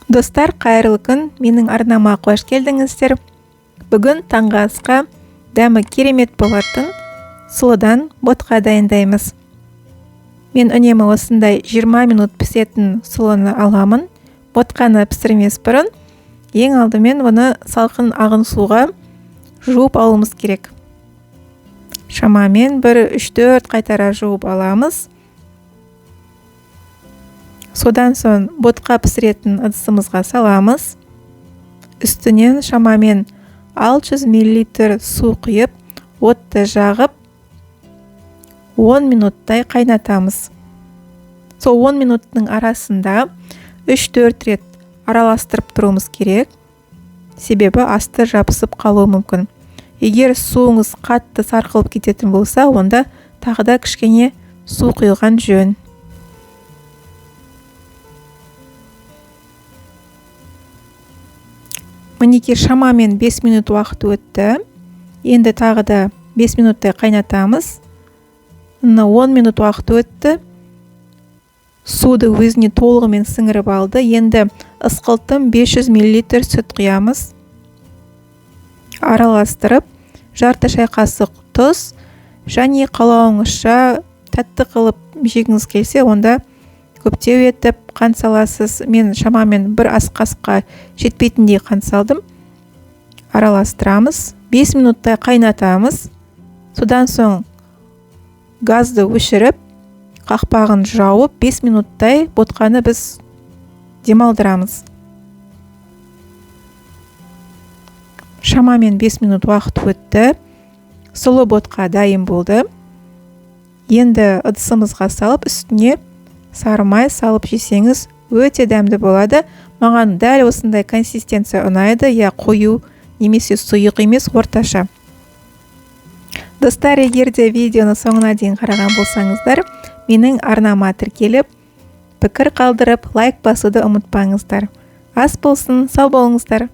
Достар, қайырлы күн, менің арнама қош келдіңіздер. Бүгін таңғы асқа дәмі керемет болатын сұлыдан ботқа дайындаймыз. Мен үнемі осындай 20 минут пісетін сұлыны аламын. Ботқаны пісірмес бұрын ең алдымен оны салқын ағын суға жуып алуымыз керек. Шамамен 1-3-4 қайтара жуып аламыз. Содан соң ботқа пісіретін ыдысымызға саламыз. Үстінен шамамен 600 мл су құйып, отты жағып, 10 минуттай қайнатамыз. Сол 10 минуттың арасында 3-4 рет араластырып тұруымыз керек. Себебі асты жабысып қалуы мүмкін. Егер суыңыз қатты сарқылып кететін болса, онда тағы да кішкене су құйылған жөн. Мінекей шамамен 5 минут уақыт өтті. Енді тағы да 5 минуттай қайнатамыз. 10 минут уақыт өтті. Суды өзіне толығымен сіңіріп алды. Енді ысқылтым 500 мл сүт құямыз. Араластырып, жарты шай қасық тұз және қалауыңызша тәтті қылып жегіңіз келсе, онда көптеу етіп қант саласыз. Мен шамамен бір ас қасыққа жетпейтіндей қант салдым. Араластырамыз. 5 минуттай қайнатамыз. Содан соң газды өшіріп, қақпағын жауып, 5 минуттай ботқаны біз демалдырамыз. Шамамен 5 минут уақыт өтті. Сұлы ботқа дайын болды. Енді ыдысымызға салып, үстіне сары май салып жесеңіз, өте дәмді болады. Маған дәл осындай консистенция ұнайды, я қою немесе сұйық емес, орташа. Достар, егер де видеоны соңына дейін қараған болсаңыздар, менің арнама тіркеліп, пікір қалдырып, лайк басуды ұмытпаңыздар. Ас болсын, сау болыңыздар.